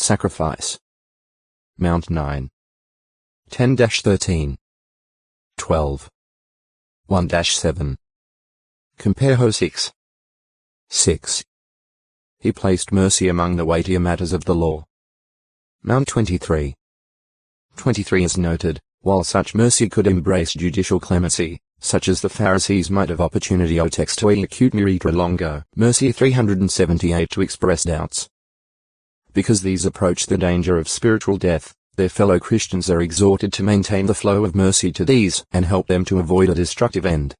sacrifice. Mount 9. 10-13. 12. 1-7. Compare Ho 6. 6. He placed mercy among the weightier matters of the law. Mount 23. 23 is noted, while such mercy could embrace judicial clemency, such as the Pharisees might have opportunity o texto e acute miritra longo, mercy 378 to express doubts. Because these approach the danger of spiritual death, their fellow Christians are exhorted to maintain the flow of mercy to these and help them to avoid a destructive end.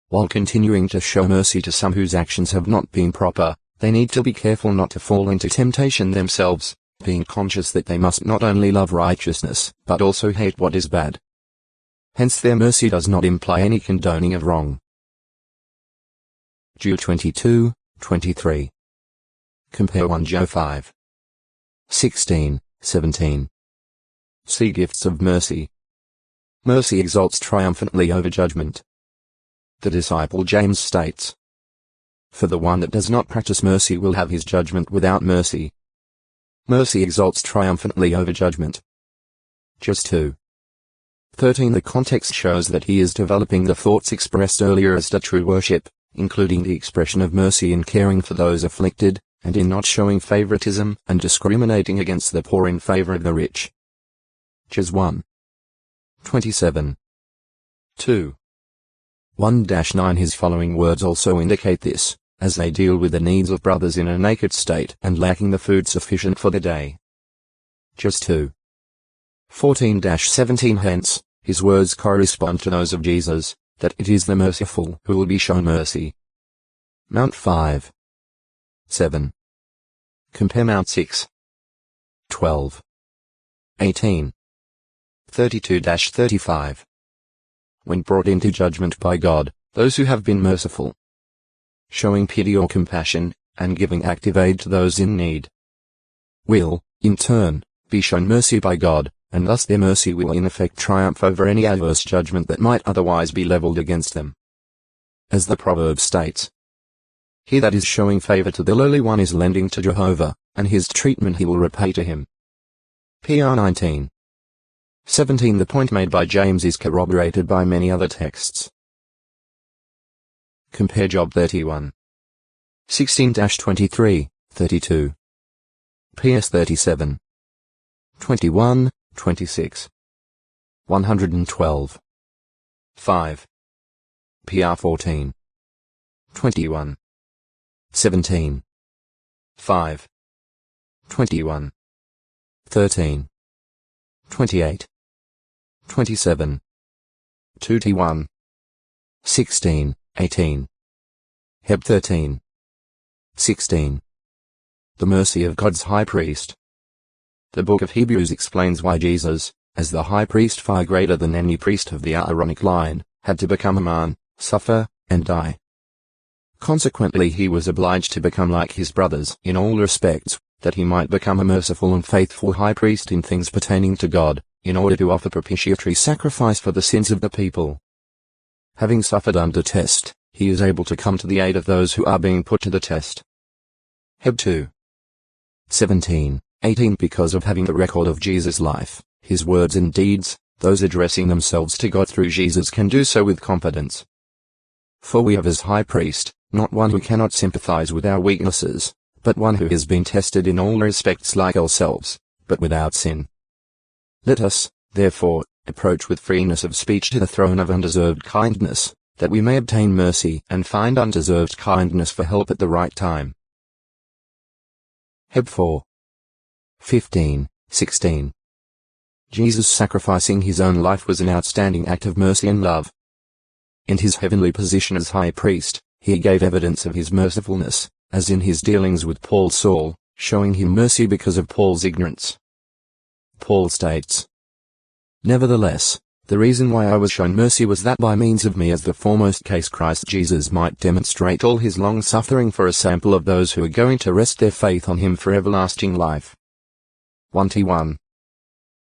While continuing to show mercy to some whose actions have not been proper, they need to be careful not to fall into temptation themselves, being conscious that they must not only love righteousness, but also hate what is bad. Hence their mercy does not imply any condoning of wrong. Jude 22, 23. Compare 1 Joe 5. 16, 17. See gifts of mercy. Mercy exalts triumphantly over judgment. The disciple James states, "For the one that does not practice mercy will have his judgment without mercy." Mercy exalts triumphantly over judgment. Just 2. 13. The context shows that he is developing the thoughts expressed earlier as to true worship, including the expression of mercy in caring for those afflicted, and in not showing favoritism and discriminating against the poor in favor of the rich. Jas 1. 27. 2. 1-9. His following words also indicate this, as they deal with the needs of brothers in a naked state and lacking the food sufficient for the day. Jas 2. 14-17. Hence, his words correspond to those of Jesus, that it is the merciful who will be shown mercy. Mount 5. 7. Compare Mount 6. 12. 18. 32-35. When brought into judgment by God, those who have been merciful, showing pity or compassion, and giving active aid to those in need, will, in turn, be shown mercy by God, and thus their mercy will in effect triumph over any adverse judgment that might otherwise be leveled against them. As the proverb states, "He that is showing favor to the lowly one is lending to Jehovah, and his treatment he will repay to him." PR 19. 17. The point made by James is corroborated by many other texts. Compare Job 31. 16-23, 32. PS 37. 21, 26. 112. 5. PR 14. 21. 17. 5. 21. 13. 28. 27. 2T1. 16, 18. Heb 13. 16. The mercy of God's high priest. The book of Hebrews explains why Jesus, as the high priest far greater than any priest of the Aaronic line, had to become a man, suffer, and die. Consequently he was obliged to become like his brothers in all respects, that he might become a merciful and faithful high priest in things pertaining to God, in order to offer propitiatory sacrifice for the sins of the people. Having suffered under test, he is able to come to the aid of those who are being put to the test. Heb 2. 17, 18. Because of having the record of Jesus' life, his words and deeds, those addressing themselves to God through Jesus can do so with confidence. For we have as high priest, not one who cannot sympathize with our weaknesses, but one who has been tested in all respects like ourselves, but without sin. Let us, therefore, approach with freeness of speech to the throne of undeserved kindness, that we may obtain mercy and find undeserved kindness for help at the right time. Heb 4. 15, 16. Jesus sacrificing his own life was an outstanding act of mercy and love. In his heavenly position as high priest, he gave evidence of his mercifulness, as in his dealings with Paul Saul, showing him mercy because of Paul's ignorance. Paul states, "Nevertheless, the reason why I was shown mercy was that by means of me as the foremost case Christ Jesus might demonstrate all his long-suffering for a sample of those who are going to rest their faith on him for everlasting life." 1T1.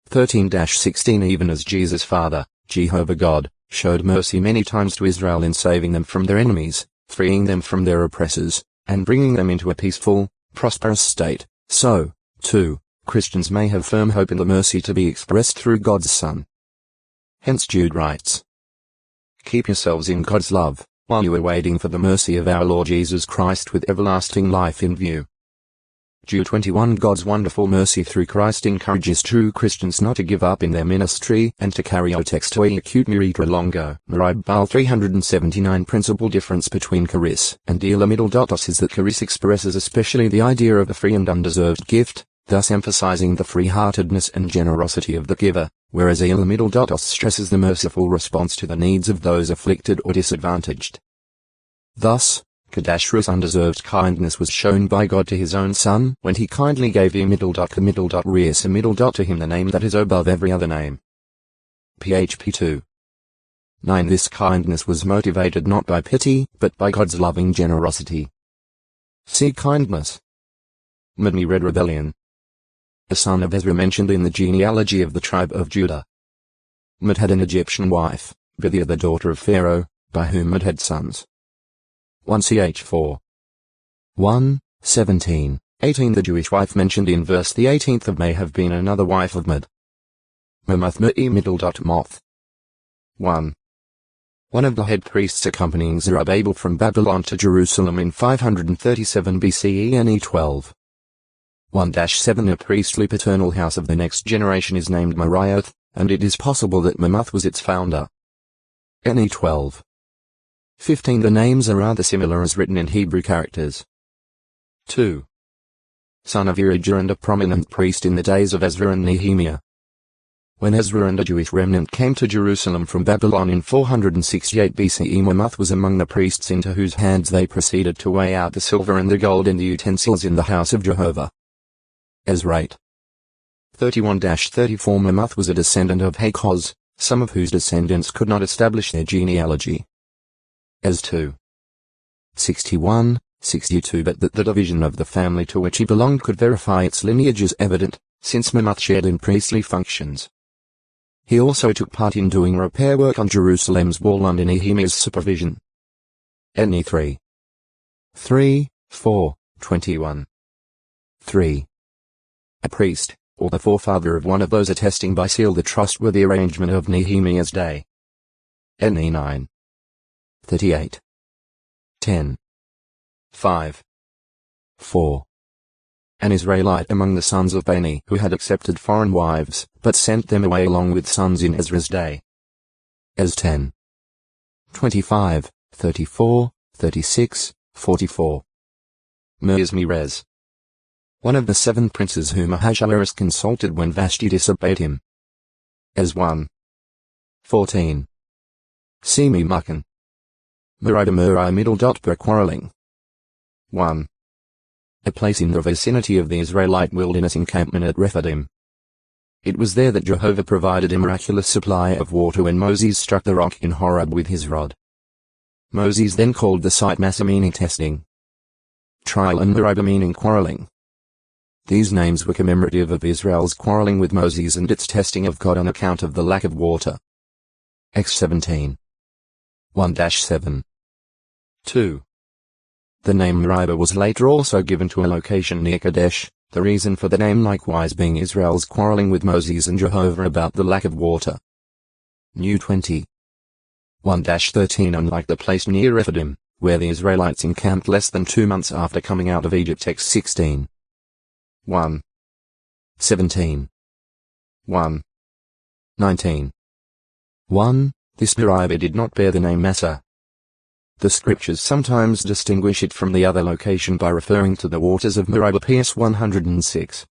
13-16. Even as Jesus' Father, Jehovah God, showed mercy many times to Israel in saving them from their enemies, freeing them from their oppressors, and bringing them into a peaceful, prosperous state, so, too, Christians may have firm hope in the mercy to be expressed through God's Son. Hence Jude writes, "Keep yourselves in God's love, while you are waiting for the mercy of our Lord Jesus Christ with everlasting life in view." Jude 21. God's wonderful mercy through Christ encourages true Christians not to give up in their ministry and to carry out textoi acute miritra longo. Maribal 379. Principal difference between charis and elamitl.os is that charis expresses especially the idea of a free and undeserved gift, thus emphasizing the free-heartedness and generosity of the giver, whereas elamitl.os stresses the merciful response to the needs of those afflicted or disadvantaged. Thus, Kadashra's undeserved kindness was shown by God to his own Son when he kindly gave to him the name that is above every other name. PHP 2. 9. This kindness was motivated not by pity, but by God's loving generosity. See kindness. Madni Red Rebellion. A son of Ezra mentioned in the genealogy of the tribe of Judah. Mad had an Egyptian wife, Bithia the daughter of Pharaoh, by whom Mad had sons. 1 Ch 4. 1, 17, 18. The Jewish wife mentioned in verse the 18th of may have been another wife of Mad. Moth. 1. One of the head priests accompanying Zerubbabel from Babylon to Jerusalem in 537 BCE NE 12. 1-7. A priestly paternal house of the next generation is named Marioth, and it is possible that Mamuth was its founder. NE 12. 15. The names are rather similar as written in Hebrew characters. 2. Son of Irijah and a prominent priest in the days of Ezra and Nehemiah. When Ezra and a Jewish remnant came to Jerusalem from Babylon in 468 BCE, Mamuth was among the priests into whose hands they proceeded to weigh out the silver and the gold in the utensils in the house of Jehovah. Ezra 8. 31-34. Mamuth was a descendant of Hakoz, some of whose descendants could not establish their genealogy. As 2. 61, 62. But that the division of the family to which he belonged could verify its lineage is evident, since Mamuth shared in priestly functions. He also took part in doing repair work on Jerusalem's wall under Nehemiah's supervision. NE 3. 3, 4, 21. 3. A priest, or the forefather of one of those attesting by seal the trustworthy arrangement of Nehemiah's day. NE 9. 38. 10. 5. 4. An Israelite among the sons of Bani who had accepted foreign wives, but sent them away along with sons in Ezra's day. As 10. 25, 34, 36, 44. Mirez. One of the 7 princes whom Ahasuerus consulted when Vashti disobeyed him. As 1. 14. Semi Muckan. Murai middle. Per quarreling. 1. A place in the vicinity of the Israelite wilderness encampment at Rephidim. It was there that Jehovah provided a miraculous supply of water when Moses struck the rock in Horeb with his rod. Moses then called the site Massa, meaning testing. Trial, and Meribah, meaning quarreling. These names were commemorative of Israel's quarreling with Moses and its testing of God on account of the lack of water. X 17. 1-7. 2. The name Meribah was later also given to a location near Kadesh, the reason for the name likewise being Israel's quarreling with Moses and Jehovah about the lack of water. New 20. 1-13. Unlike the place near Rephidim, where the Israelites encamped less than 2 months after coming out of Egypt. X 16. 1. 17. 1. 19. 1. This Meribah did not bear the name Massa. The scriptures sometimes distinguish it from the other location by referring to the waters of Meribah. PS 106.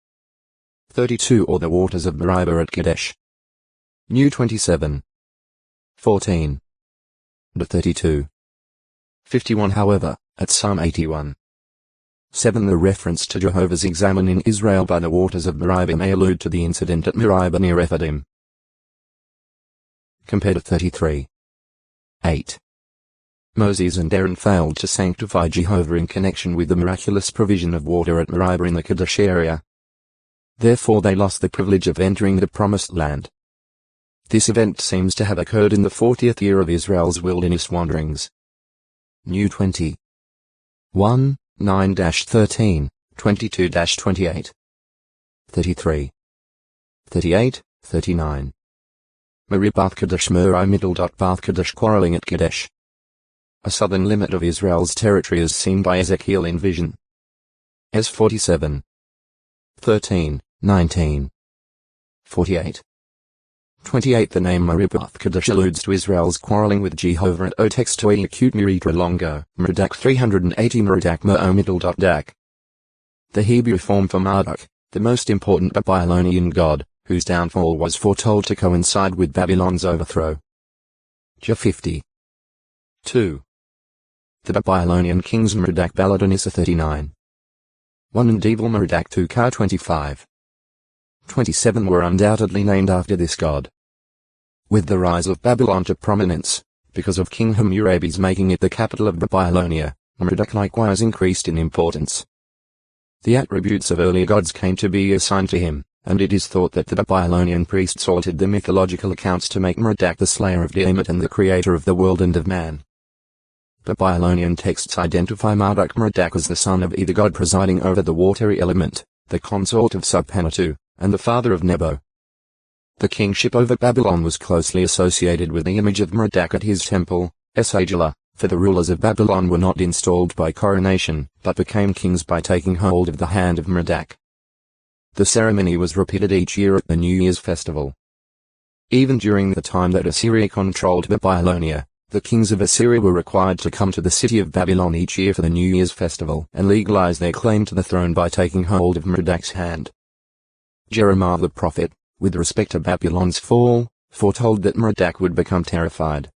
32. Or the waters of Meribah at Kadesh. New 27. 14. 32. 51. However, at Psalm 81. 7. The reference to Jehovah's examining Israel by the waters of Meribah may allude to the incident at Meribah near Rephidim. Compared to 33. 8. Moses and Aaron failed to sanctify Jehovah in connection with the miraculous provision of water at Meribah in the Kadesh area. Therefore they lost the privilege of entering the Promised Land. This event seems to have occurred in the 40th year of Israel's wilderness wanderings. New 20. 1, 9-13, 22-28. 33, 38, 39. Meribath Kadesh Merai Middle. Bath Kadesh quarreling at Kadesh. A southern limit of Israel's territory is seen by Ezekiel in vision. S 47. 13, 19. 48. 28. The name Meribath Kadesh alludes to Israel's quarreling with Jehovah at O Textoi Acute Miritra Longo, Merdach 380 Merdach Mo Middle. Dak. The Hebrew form for Marduk, the most important Babylonian god, whose downfall was foretold to coincide with Babylon's overthrow. J 50. 2. The Babylonian kings Merodach Baladan Issa 39. 1 and Evil Merodach 2 Ka 25. 27 were undoubtedly named after this god. With the rise of Babylon to prominence, because of King Hammurabi's making it the capital of Babylonia, Merodach likewise increased in importance. The attributes of earlier gods came to be assigned to him, and it is thought that the Babylonian priests altered the mythological accounts to make Merodach the slayer of Tiamat and the creator of the world and of man. Babylonian texts identify Marduk Merodach as the son of either god presiding over the watery element, the consort of Subpanatu, and the father of Nebo. The kingship over Babylon was closely associated with the image of Merodach at his temple, Esagila, for the rulers of Babylon were not installed by coronation, but became kings by taking hold of the hand of Merodach. The ceremony was repeated each year at the New Year's festival. Even during the time that Assyria controlled Babylonia, the kings of Assyria were required to come to the city of Babylon each year for the New Year's festival and legalize their claim to the throne by taking hold of Merodach's hand. Jeremiah the prophet, with respect to Babylon's fall, foretold that Merodach would become terrified.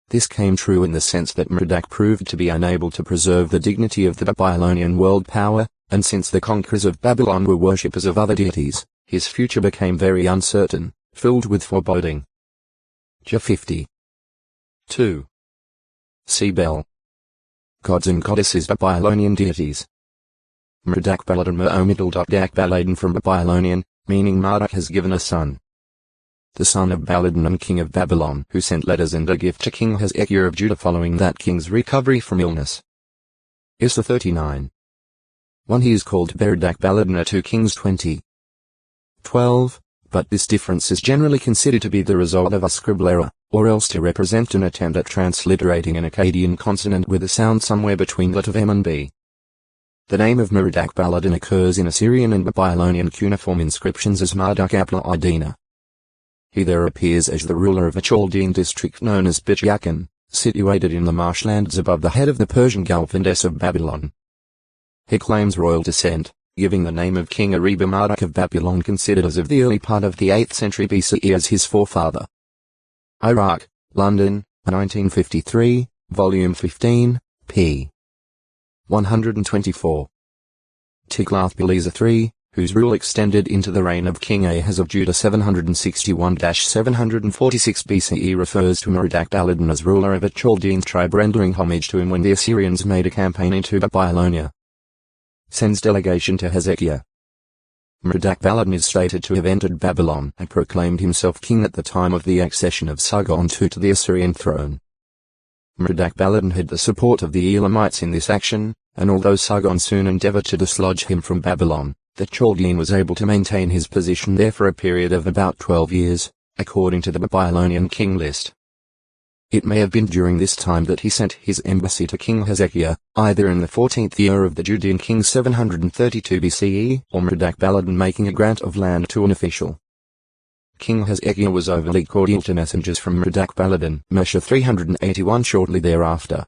This came true in the sense that Merodach proved to be unable to preserve the dignity of the Babylonian world power, and since the conquerors of Babylon were worshippers of other deities, his future became very uncertain, filled with foreboding. J 50. 2. Sebel. Gods and goddesses Babylonian deities. Merodach Baladan Me'omidal. Dak Baladan from Babylonian, meaning Marduk has given a son. The son of Baladan and king of Babylon, who sent letters and a gift to King Hezekiah of Judah following that king's recovery from illness. Issa 39. 1 He is called Merodach Baladan 2 Kings 20. 12, but this difference is generally considered to be the result of a scribal error, or else to represent an attempt at transliterating an Akkadian consonant with a sound somewhere between that of M and B. The name of Merodach Baladan occurs in Assyrian and Babylonian cuneiform inscriptions as Marduk Abla Idina. He there appears as the ruler of a Chaldean district known as Bityakan, situated in the marshlands above the head of the Persian Gulf and of Babylon. He claims royal descent, giving the name of King Ariba Marduk of Babylon, considered as of the early part of the 8th century BCE as his forefather. Iraq, London, 1953, Volume 15, p. 124. Tiglath-Pileser III, whose rule extended into the reign of King Ahaz of Judah 761-746 BCE, refers to Merodach Baladan as ruler of a Chaldean tribe, rendering homage to him when the Assyrians made a campaign into Babylonia. Sends delegation to Hezekiah. Merodach Baladan is stated to have entered Babylon and proclaimed himself king at the time of the accession of Sargon II to the Assyrian throne. Merodach Baladan had the support of the Elamites in this action, and although Sargon soon endeavored to dislodge him from Babylon, the Chaldean was able to maintain his position there for a period of about 12 years, according to the Babylonian king list. It may have been during this time that he sent his embassy to King Hezekiah, either in the 14th year of the Judean king 732 BCE, or Merodach Baladan making a grant of land to an official. King Hezekiah was overly cordial to messengers from Merodach Baladan, Mesha 381 shortly thereafter.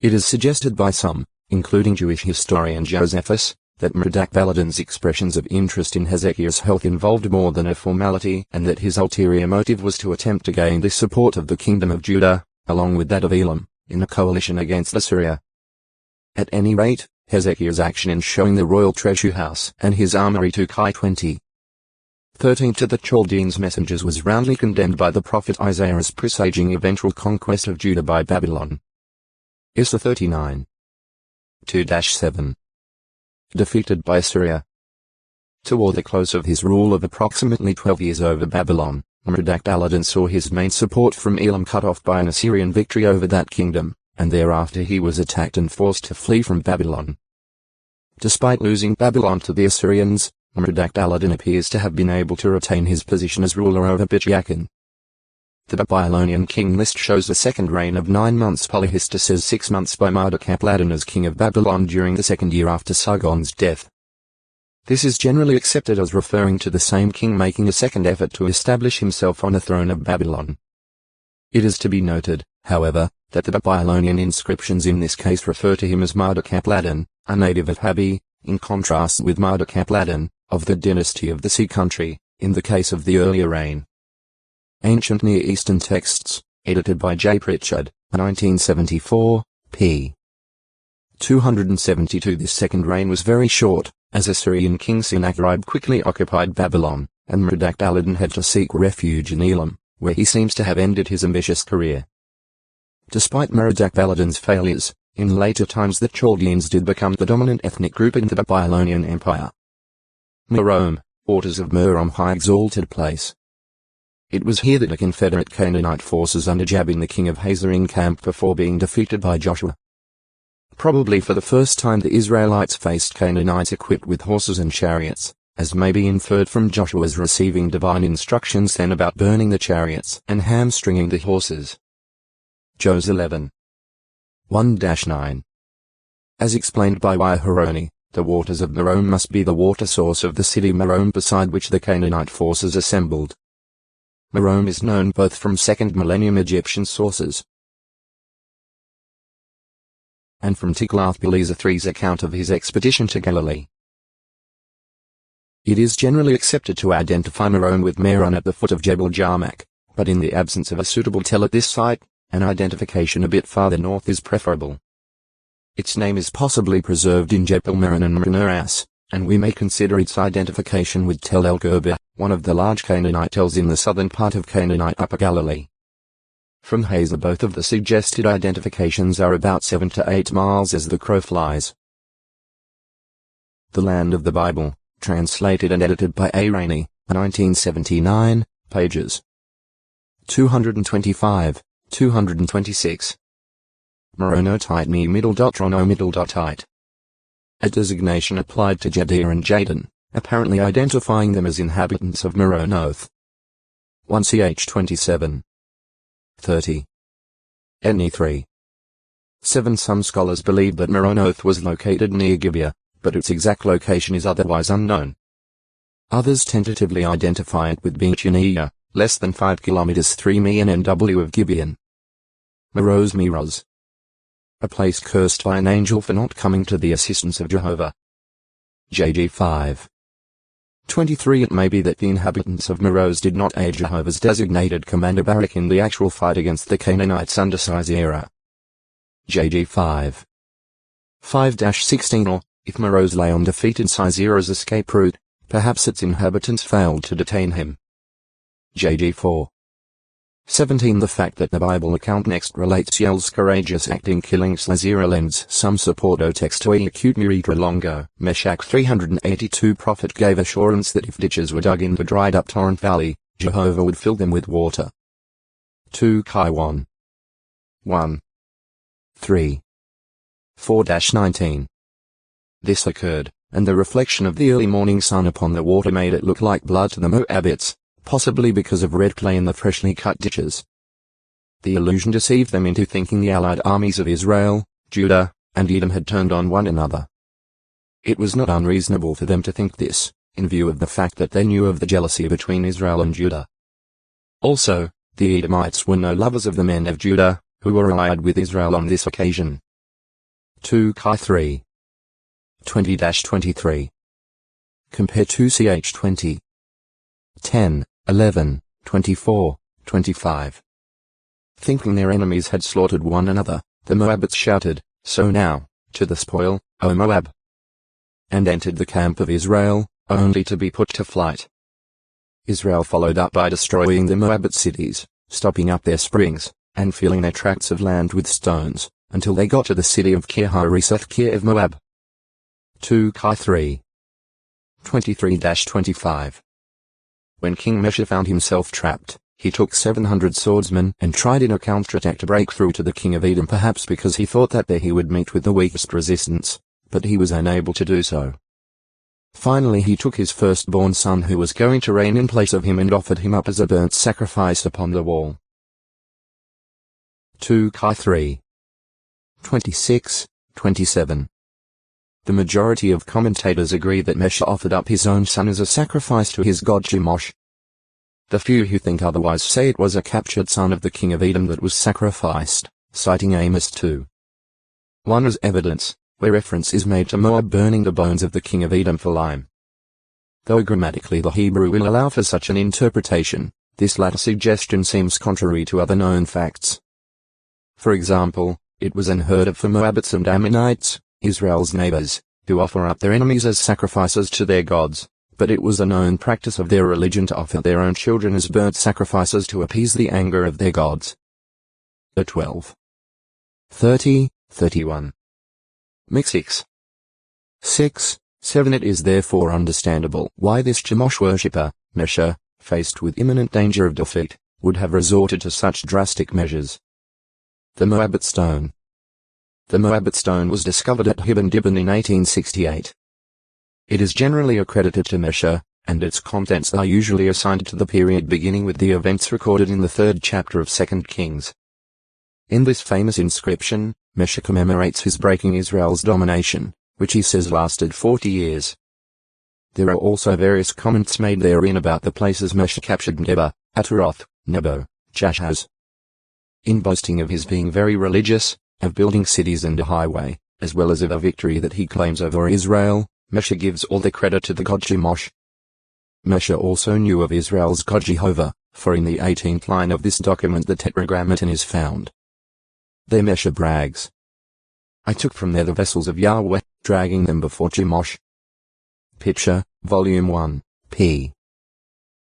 It is suggested by some, including Jewish historian Josephus, that Merodach Baladan's expressions of interest in Hezekiah's health involved more than a formality, and that his ulterior motive was to attempt to gain the support of the kingdom of Judah, along with that of Elam, in a coalition against Assyria. At any rate, Hezekiah's action in showing the royal treasure house and his armory to Kai 20. 13 to the Chaldeans' messengers was roundly condemned by the prophet Isaiah as presaging eventual conquest of Judah by Babylon. Issa 39. 2-7. Defeated by Assyria. Toward the close of his rule of approximately 12 years over Babylon, Merodach Baladan saw his main support from Elam cut off by an Assyrian victory over that kingdom, and thereafter he was attacked and forced to flee from Babylon. Despite losing Babylon to the Assyrians, Aladdin appears to have been able to retain his position as ruler over Bijakan. The Babylonian king list shows a second reign of 9 months. Polyhistor says 6 months by Aladdin as king of Babylon during the second year after Sargon's death. This is generally accepted as referring to the same king making a second effort to establish himself on the throne of Babylon. It is to be noted, however, that the Babylonian inscriptions in this case refer to him as Aladdin, a native of Habi, in contrast with Aladdin, of the dynasty of the Sea Country, in the case of the earlier reign. Ancient Near Eastern Texts, edited by J. Pritchard, 1974, p. 272. This second reign was very short, as Assyrian king Sennacherib quickly occupied Babylon, and Aladdin had to seek refuge in Elam, where he seems to have ended his ambitious career. Despite Aladdin's failures, in later times the Chaldeans did become the dominant ethnic group in the Babylonian Empire. Merom, waters of Merom, high exalted place. It was here that the Confederate Canaanite forces under Jabin the king of Hazor encamped before being defeated by Joshua. Probably for the first time the Israelites faced Canaanites equipped with horses and chariots, as may be inferred from Joshua's receiving divine instructions then about burning the chariots and hamstringing the horses. Jos 11. 1-9. As explained by Wahironi, the waters of Merom must be the water source of the city Merom beside which the Canaanite forces assembled. Merom is known both from 2nd millennium Egyptian sources and from Tiglath-Pileser III's account of his expedition to Galilee. It is generally accepted to identify Merom with Meron at the foot of Jebel Jarmak, but in the absence of a suitable tell at this site, an identification a bit farther north is preferable. Its name is possibly preserved in Jebel Meron and Meron-As, and we may consider its identification with Tel el-Gerbah, one of the large Canaanite tells in the southern part of Canaanite Upper Galilee. From Hazor both of the suggested identifications are about 7 to 8 miles as the crow flies. The Land of the Bible, translated and edited by A. Rainey, 1979, pages 225, 226. Moronotite me middle dot Rono middle dot ite. A designation applied to Judea and Jaden, apparently identifying them as inhabitants of Meronoth. 1 ch 27. 30. Ne 3. 7. Some scholars believe that Meronoth was located near Gibeah, but its exact location is otherwise unknown. Others tentatively identify it with Benchaniah, less than 5 kilometers 3 mi NW of Gibeon. Meroz, a place cursed by an angel for not coming to the assistance of Jehovah. JG 5. 23. It may be that the inhabitants of Meroz did not aid Jehovah's designated commander Barak in the actual fight against the Canaanites under Sisera. JG 5. 5-16. Or, if Meroz lay on defeated Sisera's escape route, perhaps its inhabitants failed to detain him. JG 4. 17. The fact that the Bible account next relates Yael's courageous act in killing Sisera lends some support. O textoi acute muritra longo. Meshach 382. Prophet gave assurance that if ditches were dug in the dried up torrent valley, Jehovah would fill them with water. 2 Chi 1. 1. 3. 4-19. This occurred, and the reflection of the early morning sun upon the water made it look like blood to the Moabites, possibly because of red clay in the freshly cut ditches. The illusion deceived them into thinking the allied armies of Israel, Judah, and Edom had turned on one another. It was not unreasonable for them to think this, in view of the fact that they knew of the jealousy between Israel and Judah. Also, the Edomites were no lovers of the men of Judah, who were allied with Israel on this occasion. 2 Chi 3. 20-23. Compare 2 ch 20. 10, 11, 24, 25. Thinking their enemies had slaughtered one another, the Moabites shouted, "So now, to the spoil, O Moab!" and entered the camp of Israel, only to be put to flight. Israel followed up by destroying the Moabite cities, stopping up their springs, and filling their tracts of land with stones, until they got to the city of Kir-Hareseth Kir of Moab. 2 Chi 3. 23-25. When King Mesha found himself trapped, he took 700 swordsmen and tried in a counterattack to break through to the king of Edom, perhaps because he thought that there he would meet with the weakest resistance, but he was unable to do so. Finally he took his firstborn son who was going to reign in place of him and offered him up as a burnt sacrifice upon the wall. 2 Kai 3. 26, 27. The majority of commentators agree that Mesha offered up his own son as a sacrifice to his god Chemosh. The few who think otherwise say it was a captured son of the king of Edom that was sacrificed, citing Amos 2. 1 as evidence, where reference is made to Moab burning the bones of the king of Edom for lime. Though grammatically the Hebrew will allow for such an interpretation, this latter suggestion seems contrary to other known facts. For example, it was unheard of for Moabites and Ammonites, Israel's neighbors, to offer up their enemies as sacrifices to their gods, but it was a known practice of their religion to offer their own children as burnt sacrifices to appease the anger of their gods. 12. 30, 31. Mix 6, 7. It is therefore understandable why this Chemosh worshipper, Mesha, faced with imminent danger of defeat, would have resorted to such drastic measures. The Moabite Stone. The Moabite Stone was discovered at Hibban Dibban in 1868. It is generally accredited to Mesha, and its contents are usually assigned to the period beginning with the events recorded in the 3rd chapter of 2 Kings. In this famous inscription, Mesha commemorates his breaking Israel's domination, which he says lasted 40 years. There are also various comments made therein about the places Mesha captured: Geba, Ataroth, Nebo, Jashaz. In boasting of his being very religious, of building cities and a highway, as well as of a victory that he claims over Israel, Mesha gives all the credit to the god Chemosh. Mesha also knew of Israel's god Jehovah, for in the 18th line of this document the tetragrammaton is found. There Mesha brags, "I took from there the vessels of Yahweh, dragging them before Chemosh." Picture, Volume 1, p.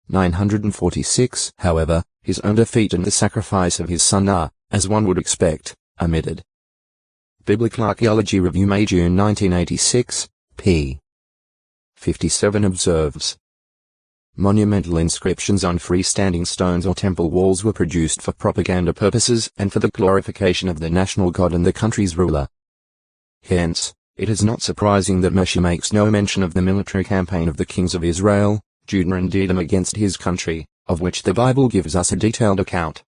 946. However, his own defeat and the sacrifice of his son are, as one would expect, omitted. Biblical Archaeology Review, May June 1986, p. 57 observes, monumental inscriptions on freestanding stones or temple walls were produced for propaganda purposes and for the glorification of the national god and the country's ruler. Hence, it is not surprising that Mesha makes no mention of the military campaign of the kings of Israel, Judah and Edom against his country, of which the Bible gives us a detailed account.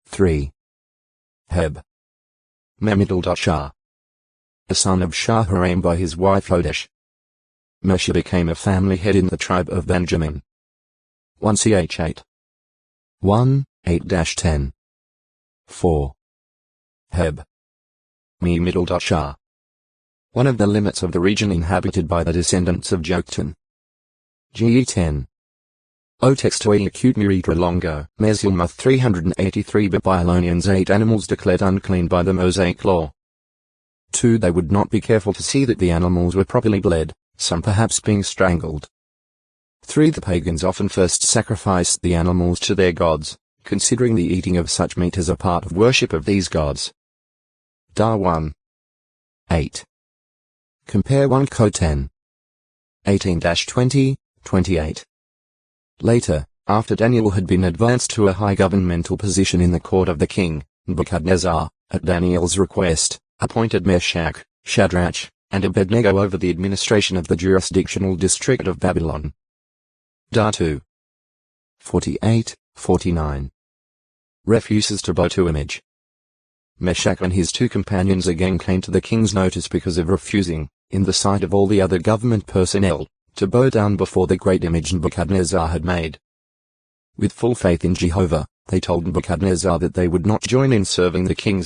3. Heb. Memidal.Shah. A son of Shaharaim by his wife Hodesh. Mesha became a family head in the tribe of Benjamin. 1 Ch. 8. 1, 8-10. 4. Heb. Memidal.Shah. One of the limits of the region inhabited by the descendants of Joktan. Ge 10. O textoi acute miritra longo, Mesulmuth 383. Babylonians 8 animals declared unclean by the Mosaic law. 2. They would not be careful to see that the animals were properly bled, some perhaps being strangled. 3. The pagans often first sacrificed the animals to their gods, considering the eating of such meat as a part of worship of these gods. Dar 1. 8. Compare 1 Co 10. 18-20, 28. Later, after Daniel had been advanced to a high governmental position in the court of the king, Nebuchadnezzar, at Daniel's request, appointed Meshach, Shadrach, and Abednego over the administration of the jurisdictional district of Babylon. Dar 2. 48, 49. Refuses to bow to image. Meshach and his 2 companions again came to the king's notice because of refusing, in the sight of all the other government personnel, to bow down before the great image Nebuchadnezzar had made. With full faith in Jehovah, they told Nebuchadnezzar that they would not join in serving the king's